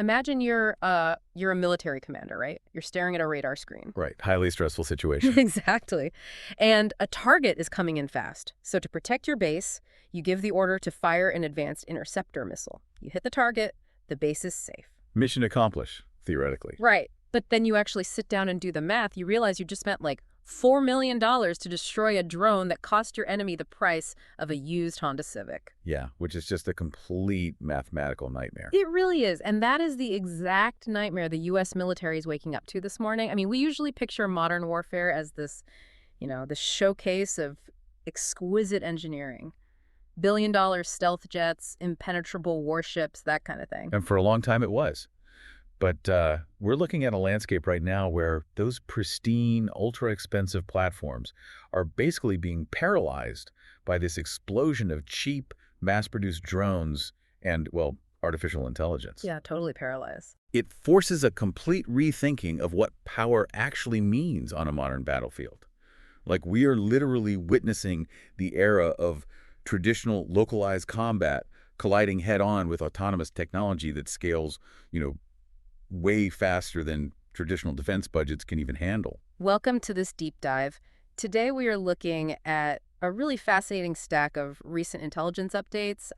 Imagine you're a military commander, right? You're staring at a radar screen. Right. Highly stressful situation. Exactly. And a target is coming in fast. So to protect your base, you give the order to fire an advanced interceptor missile. You hit the target, the base is safe. Mission accomplished, theoretically. Right. But then you actually sit down and do the math. You realize you just spent like $4 million to destroy a drone that cost your enemy the price of a used Honda Civic. Yeah, which is just a complete mathematical nightmare. It really is. And that is the exact nightmare the U.S. military is waking up to this morning. I mean, we usually picture modern warfare as this, the showcase of exquisite engineering. Billion-dollar stealth jets, impenetrable warships, that kind of thing. And for a long time it was. But we're looking at a landscape right now where those pristine, ultra-expensive platforms are basically being paralyzed by this explosion of cheap, mass-produced drones and, well, artificial intelligence. Yeah, totally paralyzed. It forces a complete rethinking of what power actually means on a modern battlefield. Like, we are literally witnessing the era of traditional localized combat colliding head-on with autonomous technology that scales, way faster than traditional defense budgets can even handle. Welcome to this deep dive. Today we are looking at a really fascinating stack of recent intelligence updates,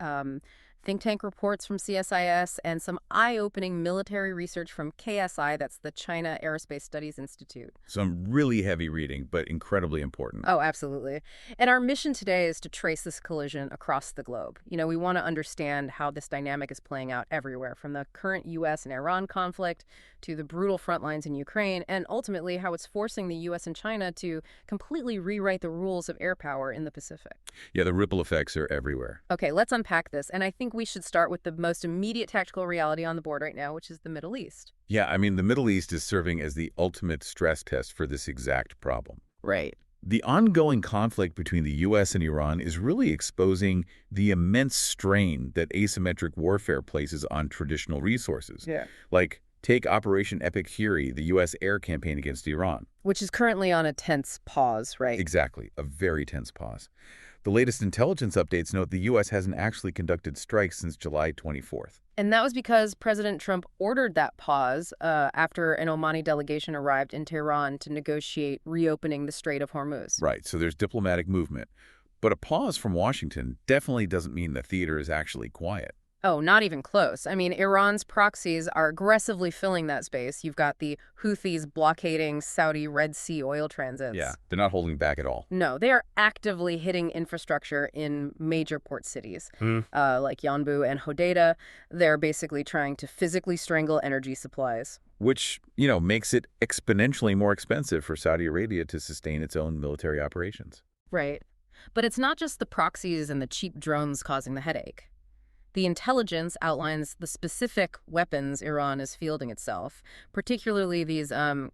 think tank reports from CSIS, and some eye-opening military research from KSI, that's the China Aerospace Studies Institute. Some really heavy reading, but incredibly important. Oh, absolutely. And our mission today is to trace this collision across the globe. We want to understand how this dynamic is playing out everywhere, from the current U.S. and Iran conflict to the brutal front lines in Ukraine, and ultimately how it's forcing the U.S. and China to completely rewrite the rules of air power in the Pacific. Yeah, the ripple effects are everywhere. Okay, let's unpack this. And I think we should start with the most immediate tactical reality on the board right now, which is the Middle East. Yeah, I mean, the Middle East is serving as the ultimate stress test for this exact problem. Right. The ongoing conflict between the U.S. and Iran is really exposing the immense strain that asymmetric warfare places on traditional resources. Yeah. Like, take Operation Epic Fury, the U.S. air campaign against Iran. Which is currently on a tense pause, right? Exactly, a very tense pause. The latest intelligence updates note the U.S. hasn't actually conducted strikes since July 24th. And that was because President Trump ordered that pause after an Omani delegation arrived in Tehran to negotiate reopening the Strait of Hormuz. Right, so there's diplomatic movement. But a pause from Washington definitely doesn't mean the theater is actually quiet. Oh, not even close. I mean, Iran's proxies are aggressively filling that space. You've got the Houthis blockading Saudi Red Sea oil transits. Yeah, they're not holding back at all. No, they are actively hitting infrastructure in major port cities, like Yanbu and Hodeidah. They're basically trying to physically strangle energy supplies. Which, makes it exponentially more expensive for Saudi Arabia to sustain its own military operations. Right. But it's not just the proxies and the cheap drones causing the headache. The intelligence outlines the specific weapons Iran is fielding itself, particularly these Kheybar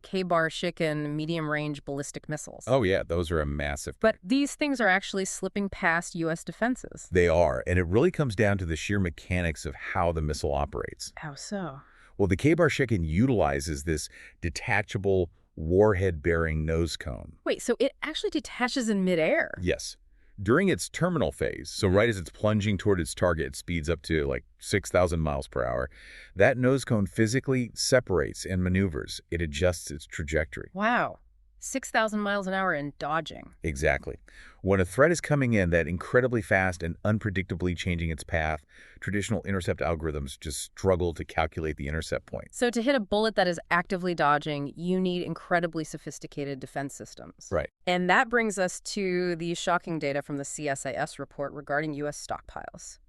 Shekan medium-range ballistic missiles. Oh, yeah, those are a massive... But these things are actually slipping past U.S. defenses. They are, and it really comes down to the sheer mechanics of how the missile operates. How so? Well, the Kheybar Shekan utilizes this detachable, warhead-bearing nose cone. Wait, so it actually detaches in midair? Yes. During its terminal phase, so right as it's plunging toward its target, it speeds up to like 6,000 miles per hour. That nose cone physically separates and maneuvers. It adjusts its trajectory. Wow. 6,000 miles an hour in dodging. Exactly. When a threat is coming in that incredibly fast and unpredictably changing its path, traditional intercept algorithms just struggle to calculate the intercept point. So to hit a bullet that is actively dodging, you need incredibly sophisticated defense systems. Right. And that brings us to the shocking data from the CSIS report regarding U.S. stockpiles.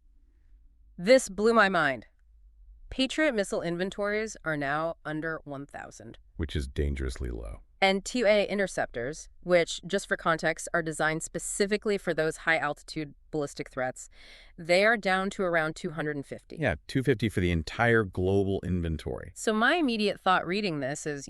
This blew my mind. Patriot missile inventories are now under 1,000. Which is dangerously low. And TUA interceptors, which, just for context, are designed specifically for those high-altitude ballistic threats, they are down to around 250. Yeah, 250 for the entire global inventory. So my immediate thought reading this is,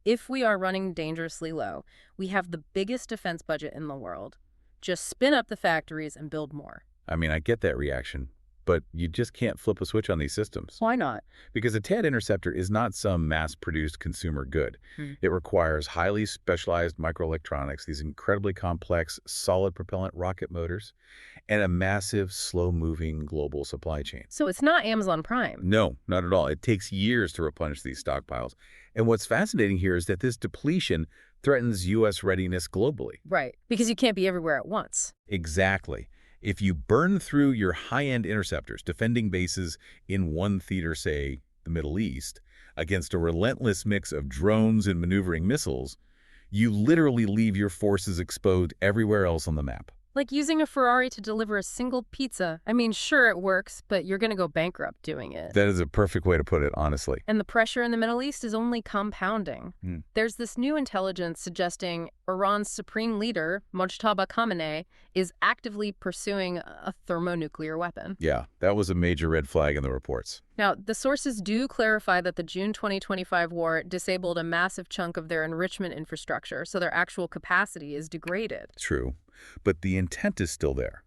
if we are running dangerously low, we have the biggest defense budget in the world. Just spin up the factories and build more. I mean, I get that reaction. but you just can't flip a switch on these systems. Why not? Because a TED interceptor is not some mass-produced consumer good. It requires highly specialized microelectronics, these incredibly complex, solid propellant rocket motors, and a massive, slow-moving global supply chain. So it's not Amazon Prime. No, not at all. It takes years to replenish these stockpiles. And what's fascinating here is that this depletion threatens U.S. readiness globally. Right, because you can't be everywhere at once. Exactly. If you burn through your high-end interceptors, defending bases in one theater, say, the Middle East, against a relentless mix of drones and maneuvering missiles, you literally leave your forces exposed everywhere else on the map. Like using a Ferrari to deliver a single pizza. I mean, sure, it works, but you're going to go bankrupt doing it. That is a perfect way to put it, honestly. And the pressure in the Middle East is only compounding. There's this new intelligence suggesting Iran's supreme leader, Mojtaba Khamenei, is actively pursuing a thermonuclear weapon. Yeah, that was a major red flag in the reports. Now, the sources do clarify that the June 2025 war disabled a massive chunk of their enrichment infrastructure, so their actual capacity is degraded. True. But the intent is still there.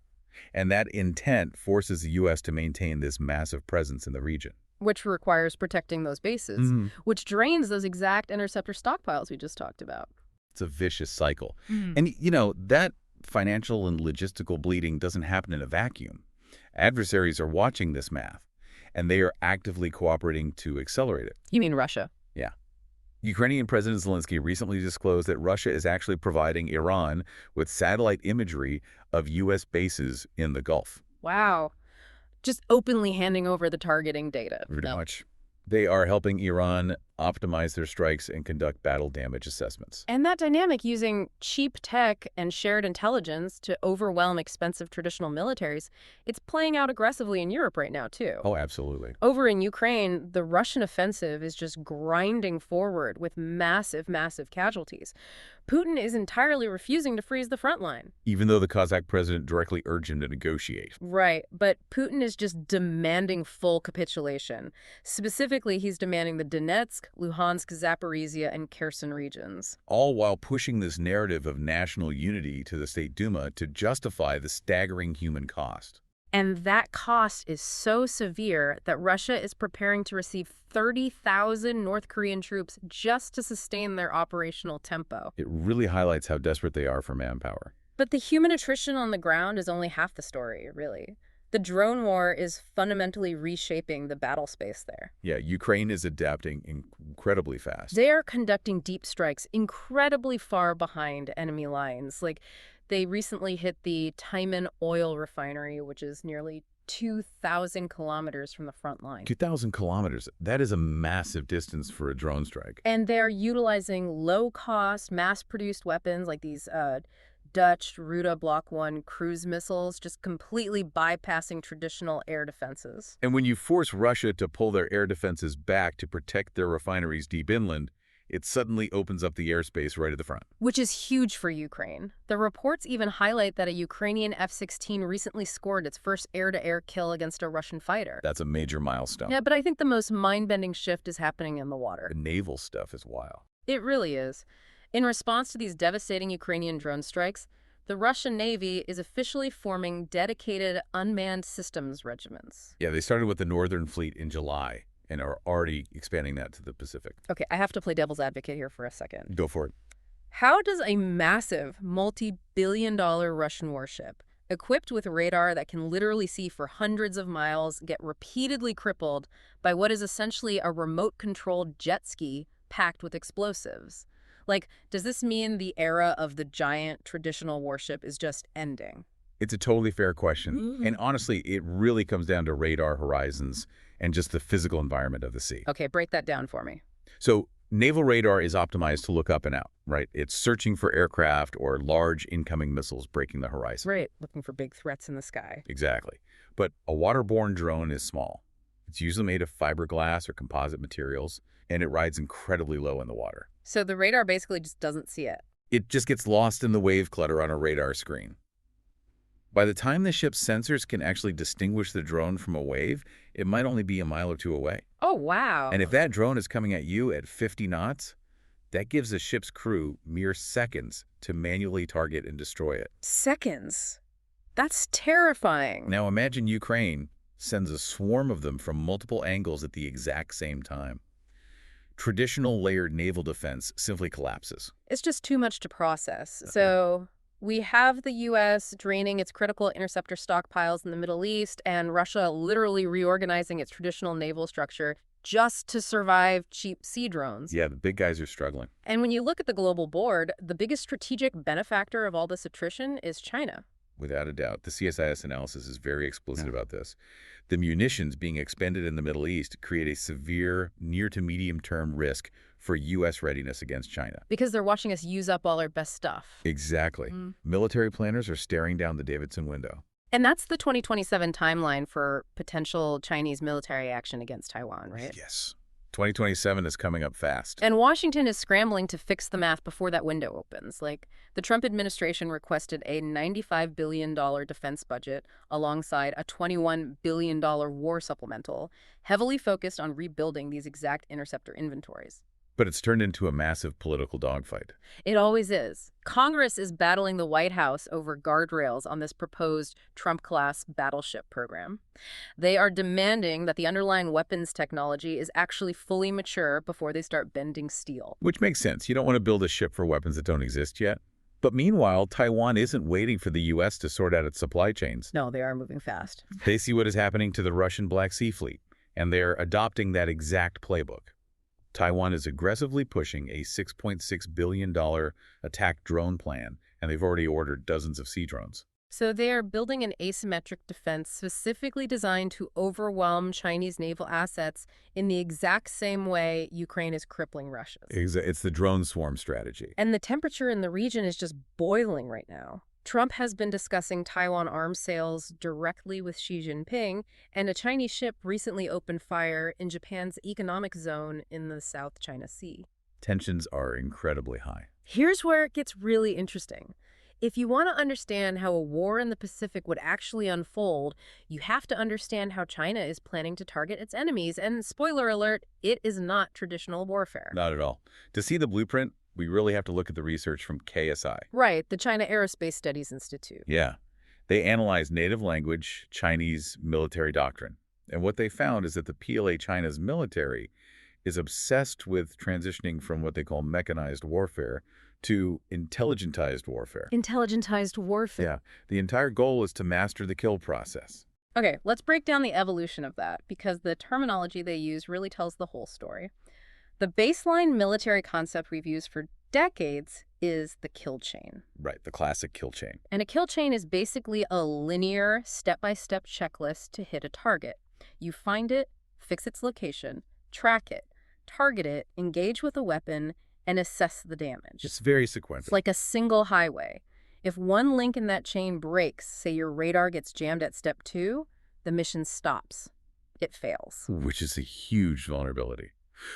And that intent forces the U.S. to maintain this massive presence in the region. Which requires protecting those bases, which drains those exact interceptor stockpiles we just talked about. It's a vicious cycle. And, you know, that financial and logistical bleeding doesn't happen in a vacuum. Adversaries are watching this math, and they are actively cooperating to accelerate it. You mean Russia? Yeah. Ukrainian President Zelenskyy recently disclosed that Russia is actually providing Iran with satellite imagery of U.S. bases in the Gulf. Wow. Just openly handing over the targeting data. Pretty much. They are helping Iran optimize their strikes and conduct battle damage assessments. And that dynamic using cheap tech and shared intelligence to overwhelm expensive traditional militaries, it's playing out aggressively in Europe right now, too. Oh, absolutely. Over in Ukraine, the Russian offensive is just grinding forward with massive, massive casualties. Putin is entirely refusing to freeze the front line. Even though the Kazakh president directly urged him to negotiate. Right, but Putin is just demanding full capitulation. Specifically, he's demanding the Donetsk, Luhansk, Zaporizhia, and Kherson regions. All while pushing this narrative of national unity to the State Duma to justify the staggering human cost. And that cost is so severe that Russia is preparing to receive 30,000 North Korean troops just to sustain their operational tempo. It really highlights how desperate they are for manpower. But the human attrition on the ground is only half the story, really. The drone war is fundamentally reshaping the battle space there. Yeah, Ukraine is adapting incredibly fast. They are conducting deep strikes incredibly far behind enemy lines. Like, they recently hit the Tyman oil refinery, which is nearly 2,000 kilometers from the front line. 2,000 kilometers. That is a massive distance for a drone strike. And they're utilizing low-cost, mass-produced weapons like these Dutch Ruta Block 1 cruise missiles, just completely bypassing traditional air defenses. And when you force Russia to pull their air defenses back to protect their refineries deep inland, it suddenly opens up the airspace right at the front. Which is huge for Ukraine. The reports even highlight that a Ukrainian F-16 recently scored its first air-to-air kill against a Russian fighter. That's a major milestone. Yeah, but I think the most mind-bending shift is happening in the water. The naval stuff is wild. It really is. In response to these devastating Ukrainian drone strikes, the Russian Navy is officially forming dedicated unmanned systems regiments. Yeah, they started with the Northern Fleet in July and are already expanding that to the Pacific. Okay, I have to play devil's advocate here for a second. Go for it. How does a massive, multi-billion-dollar Russian warship, equipped with radar that can literally see for hundreds of miles, get repeatedly crippled by what is essentially a remote-controlled jet ski packed with explosives? Like, does this mean the era of the giant traditional warship is just ending? It's a totally fair question. And honestly, it really comes down to radar horizons and just the physical environment of the sea. Okay, break that down for me. So naval radar is optimized to look up and out, right? It's searching for aircraft or large incoming missiles breaking the horizon. Right, looking for big threats in the sky. Exactly. But a waterborne drone is small. It's usually made of fiberglass or composite materials, and it rides incredibly low in the water. So the radar basically just doesn't see it. It just gets lost in the wave clutter on a radar screen. By the time the ship's sensors can actually distinguish the drone from a wave, it might only be a mile or two away. Oh, wow. And if that drone is coming at you at 50 knots, that gives the ship's crew mere seconds to manually target and destroy it. Seconds? That's terrifying. Now imagine Ukraine, sends a swarm of them from multiple angles at the exact same time. Traditional layered naval defense simply collapses. It's just too much to process. Okay. So we have the U.S. draining its critical interceptor stockpiles in the Middle East and Russia literally reorganizing its traditional naval structure just to survive cheap sea drones. Yeah, the big guys are struggling. And when you look at the global board, the biggest strategic benefactor of all this attrition is China. Without a doubt. The CSIS analysis is very explicit about this. The munitions being expended in the Middle East create a severe near to medium-term risk for U.S. readiness against China. Because they're watching us use up all our best stuff. Exactly. Military planners are staring down the Davidson window. And that's the 2027 timeline for potential Chinese military action against Taiwan, right? Yes. 2027 is coming up fast. And Washington is scrambling to fix the math before that window opens. Like, the Trump administration requested a $95 billion defense budget alongside a $21 billion war supplemental, heavily focused on rebuilding these exact interceptor inventories. But it's turned into a massive political dogfight. It always is. Congress is battling the White House over guardrails on this proposed Trump-class battleship program. They are demanding that the underlying weapons technology is actually fully mature before they start bending steel. Which makes sense. You don't want to build a ship for weapons that don't exist yet. But meanwhile, Taiwan isn't waiting for the U.S. to sort out its supply chains. No, they are moving fast. They see what is happening to the Russian Black Sea Fleet, and they're adopting that exact playbook. Taiwan is aggressively pushing a $6.6 billion attack drone plan, and they've already ordered dozens of sea drones. So they are building an asymmetric defense specifically designed to overwhelm Chinese naval assets in the exact same way Ukraine is crippling Russia's. It's the drone swarm strategy. And the temperature in the region is just boiling right now. Trump has been discussing Taiwan arms sales directly with Xi Jinping, and a Chinese ship recently opened fire in Japan's economic zone in the South China Sea. Tensions are incredibly high. Here's where it gets really interesting. If you want to understand how a war in the Pacific would actually unfold, you have to understand how China is planning to target its enemies. And spoiler alert, it is not traditional warfare. Not at all. To see the blueprint, we really have to look at the research from KSI. Right, the China Aerospace Studies Institute. Yeah. They analyzed native language, Chinese military doctrine. And what they found is that the PLA China's military is obsessed with transitioning from what they call mechanized warfare to intelligentized warfare. Intelligentized warfare. Yeah. The entire goal is to master the kill process. Okay, let's break down the evolution of that, because the terminology they use really tells the whole story. The baseline military concept we've used for decades is the kill chain. Right, the classic kill chain. And a kill chain is basically a linear, step-by-step checklist to hit a target. You find it, fix its location, track it, target it, engage with a weapon, and assess the damage. It's very sequential. It's like a single highway. If one link in that chain breaks, say your radar gets jammed at step 2, the mission stops. It fails. Which is a huge vulnerability.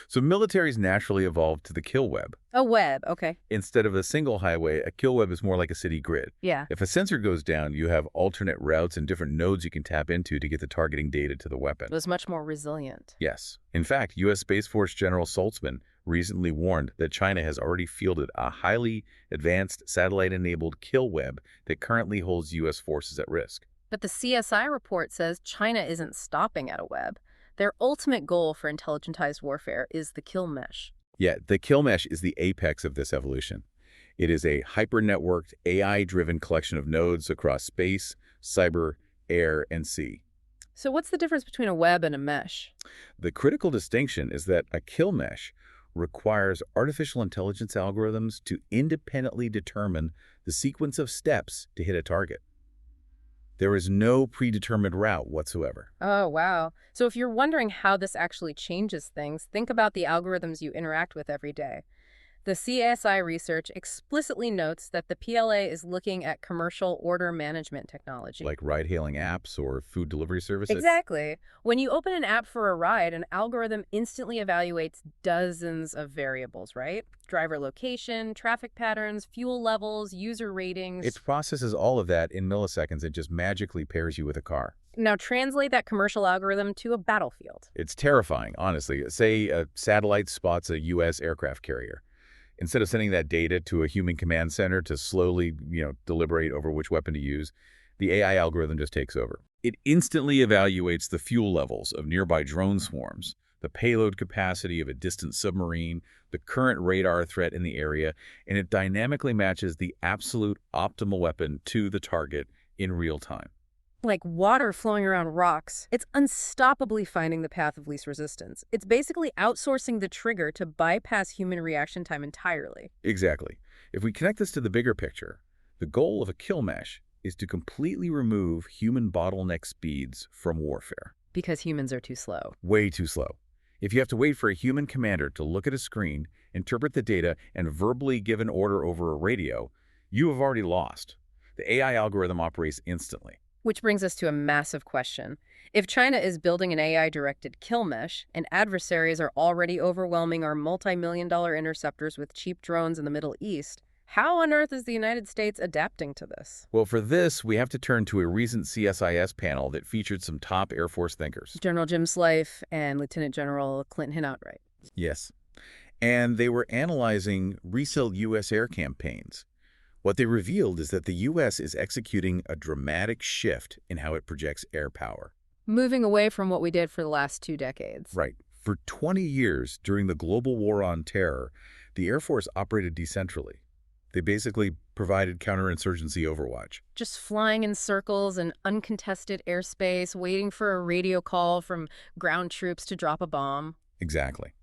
So militaries naturally evolved to the kill web. A web, okay. Instead of a single highway, a kill web is more like a city grid. Yeah. If a sensor goes down, you have alternate routes and different nodes you can tap into to get the targeting data to the weapon. It was much more resilient. Yes. In fact, U.S. Space Force General Saltzman recently warned that China has already fielded a highly advanced satellite-enabled kill web that currently holds U.S. forces at risk. But the CSI report says China isn't stopping at a web. Their ultimate goal for intelligentized warfare is the kill mesh. Yeah, the kill mesh is the apex of this evolution. It is a hyper-networked, AI-driven collection of nodes across space, cyber, air, and sea. So what's the difference between a web and a mesh? The critical distinction is that a kill mesh requires artificial intelligence algorithms to independently determine the sequence of steps to hit a target. There is no predetermined route whatsoever. Oh, wow. So if you're wondering how this actually changes things, think about the algorithms you interact with every day. The CSI research explicitly notes that the PLA is looking at commercial order management technology. Like ride-hailing apps or food delivery services? Exactly. When you open an app for a ride, an algorithm instantly evaluates dozens of variables, right? Driver location, traffic patterns, fuel levels, user ratings. It processes all of that in milliseconds and just magically pairs you with a car. Now translate that commercial algorithm to a battlefield. It's terrifying, honestly. Say a satellite spots a U.S. aircraft carrier. Instead of sending that data to a human command center to slowly, deliberate over which weapon to use, The AI algorithm just takes over. It instantly evaluates the fuel levels of nearby drone swarms, the payload capacity of a distant submarine, the current radar threat in the area, and it dynamically matches the absolute optimal weapon to the target in real time. Like water flowing around rocks, it's unstoppably finding the path of least resistance. It's basically outsourcing the trigger to bypass human reaction time entirely. Exactly. If we connect this to the bigger picture, the goal of a kill mesh is to completely remove human bottleneck speeds from warfare. Because humans are too slow. Way too slow. If you have to wait for a human commander to look at a screen, interpret the data, and verbally give an order over a radio, you have already lost. The AI algorithm operates instantly. Which brings us to a massive question. If China is building an AI-directed kill mesh, and adversaries are already overwhelming our multi-million-dollar interceptors with cheap drones in the Middle East, how on earth is the United States adapting to this? Well, for this, we have to turn to a recent CSIS panel that featured some top Air Force thinkers. General Jim Slife and Lieutenant General Clinton Outright. Yes. And they were analyzing recent U.S. air campaigns. What they revealed is that the U.S. is executing a dramatic shift in how it projects air power. Moving away from what we did for the last 2 decades. Right. For 20 years during the global war on terror, the Air Force operated decentrally. They basically provided counterinsurgency overwatch. Just flying in circles in uncontested airspace, waiting for a radio call from ground troops to drop a bomb. Exactly.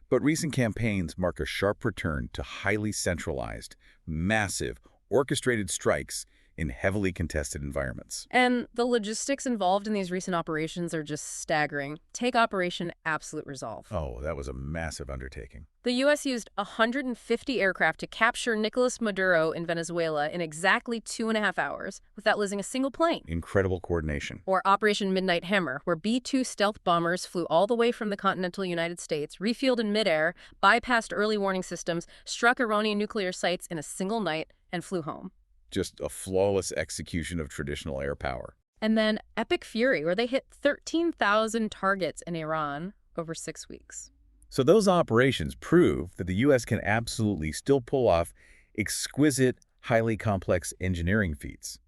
But recent campaigns mark a sharp return to highly centralized, massive, orchestrated strikes in heavily contested environments. And the logistics involved in these recent operations are just staggering. Take Operation Absolute Resolve. Oh, that was a massive undertaking. The U.S. used 150 aircraft to capture Nicolas Maduro in Venezuela in exactly 2.5 hours without losing a single plane. Incredible coordination. Or Operation Midnight Hammer, where B-2 stealth bombers flew all the way from the continental United States, refueled in midair, bypassed early warning systems, struck Iranian nuclear sites in a single night, and flew home. Just a flawless execution of traditional air power. And then Epic Fury, where they hit 13,000 targets in Iran over 6 weeks. So those operations prove that the U.S. can absolutely still pull off exquisite, highly complex engineering feats.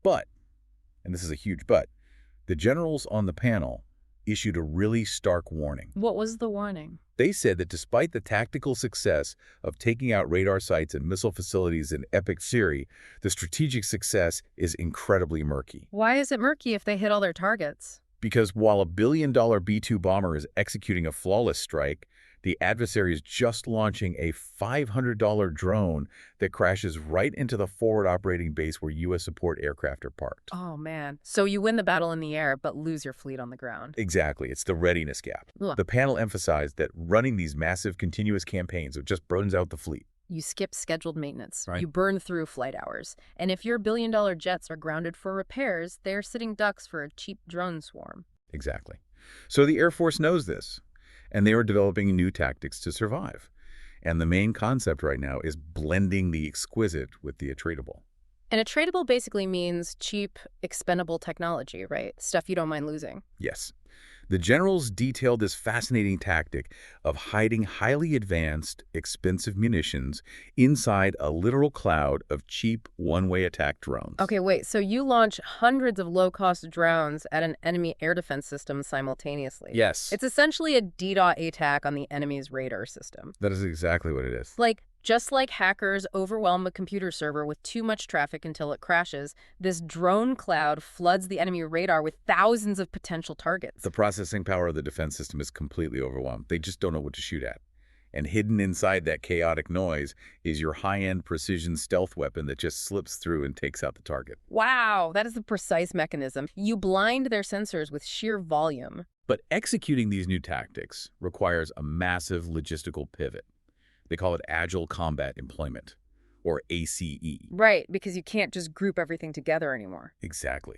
But, and this is a huge but, the generals on the panel issued a really stark warning. What was the warning? They said that despite the tactical success of taking out radar sites and missile facilities in Epic Fury, the strategic success is incredibly murky. Why is it murky if they hit all their targets? Because while a billion-dollar B-2 bomber is executing a flawless strike, the adversary is just launching a $500 drone that crashes right into the forward operating base where U.S. support aircraft are parked. Oh, man. So you win the battle in the air, but lose your fleet on the ground. Exactly. It's the readiness gap. Ugh. The panel emphasized that running these massive continuous campaigns just burns out the fleet. You skip scheduled maintenance. Right. You burn through flight hours. And if your billion-dollar jets are grounded for repairs, they're sitting ducks for a cheap drone swarm. Exactly. So the Air Force knows this, and they are developing new tactics to survive. And the main concept right now is blending the exquisite with the attritable. And attritable basically means cheap, expendable technology, right? Stuff you don't mind losing. Yes. The generals detailed this fascinating tactic of hiding highly advanced, expensive munitions inside a literal cloud of cheap one-way attack drones. Okay, wait, so you launch hundreds of low-cost drones at an enemy air defense system simultaneously. Yes. It's essentially a DDoS attack on the enemy's radar system. That is exactly what it is. Just like hackers overwhelm a computer server with too much traffic until it crashes, this drone cloud floods the enemy radar with thousands of potential targets. The processing power of the defense system is completely overwhelmed. They just don't know what to shoot at. And hidden inside that chaotic noise is your high-end precision stealth weapon that just slips through and takes out the target. Wow, that is the precise mechanism. You blind their sensors with sheer volume. But executing these new tactics requires a massive logistical pivot. They call it Agile Combat Employment, or ACE. Right, because you can't just group everything together anymore. Exactly.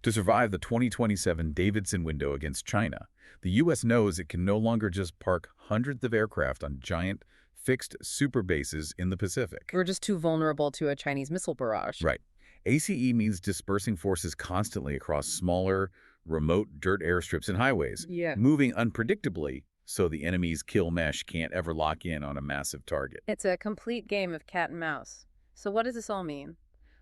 To survive the 2027 Davidson window against China, the U.S. knows it can no longer just park hundreds of aircraft on giant, fixed super bases in the Pacific. We're just too vulnerable to a Chinese missile barrage. Right. ACE means dispersing forces constantly across smaller, remote dirt airstrips and highways, moving unpredictably so the enemy's kill mesh can't ever lock in on a massive target. It's a complete game of cat and mouse. So what does this all mean?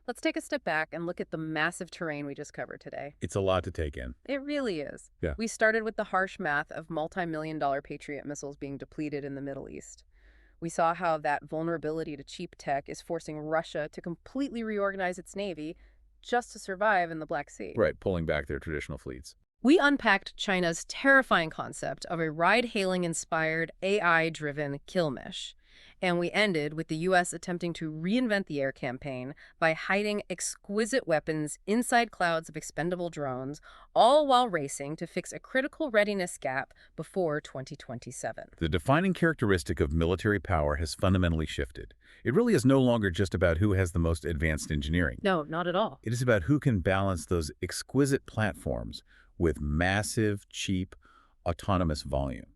Let's take a step back and look at the massive terrain we just covered today. It's a lot to take in. It really is. Yeah. We started with the harsh math of multi-million-dollar Patriot missiles being depleted in the Middle East. We saw how that vulnerability to cheap tech is forcing Russia to completely reorganize its navy just to survive in the Black Sea. Right, pulling back their traditional fleets. We unpacked China's terrifying concept of a ride-hailing-inspired, AI-driven kill mesh. And we ended with the U.S. attempting to reinvent the air campaign by hiding exquisite weapons inside clouds of expendable drones, all while racing to fix a critical readiness gap before 2027. The defining characteristic of military power has fundamentally shifted. It really is no longer just about who has the most advanced engineering. No, not at all. It is about who can balance those exquisite platforms with massive, cheap, autonomous volume.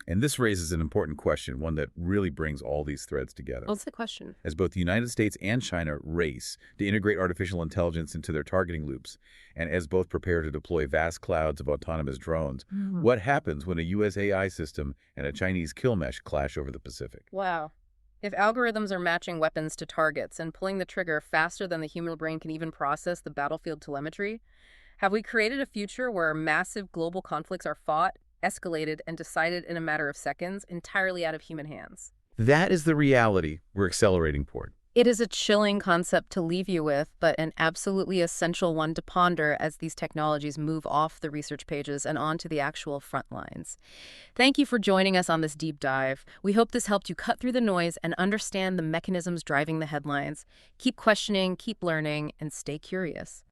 And this raises an important question, one that really brings all these threads together. What's the question? As both the United States and China race to integrate artificial intelligence into their targeting loops, and as both prepare to deploy vast clouds of autonomous drones, what happens when a U.S. AI system and a Chinese kill mesh clash over the Pacific? Wow. If algorithms are matching weapons to targets and pulling the trigger faster than the human brain can even process the battlefield telemetry, have we created a future where massive global conflicts are fought, escalated, and decided in a matter of seconds, entirely out of human hands? That is the reality we're accelerating toward. It is a chilling concept to leave you with, but an absolutely essential one to ponder as these technologies move off the research pages and onto the actual front lines. Thank you for joining us on this deep dive. We hope this helped you cut through the noise and understand the mechanisms driving the headlines. Keep questioning, keep learning, and stay curious.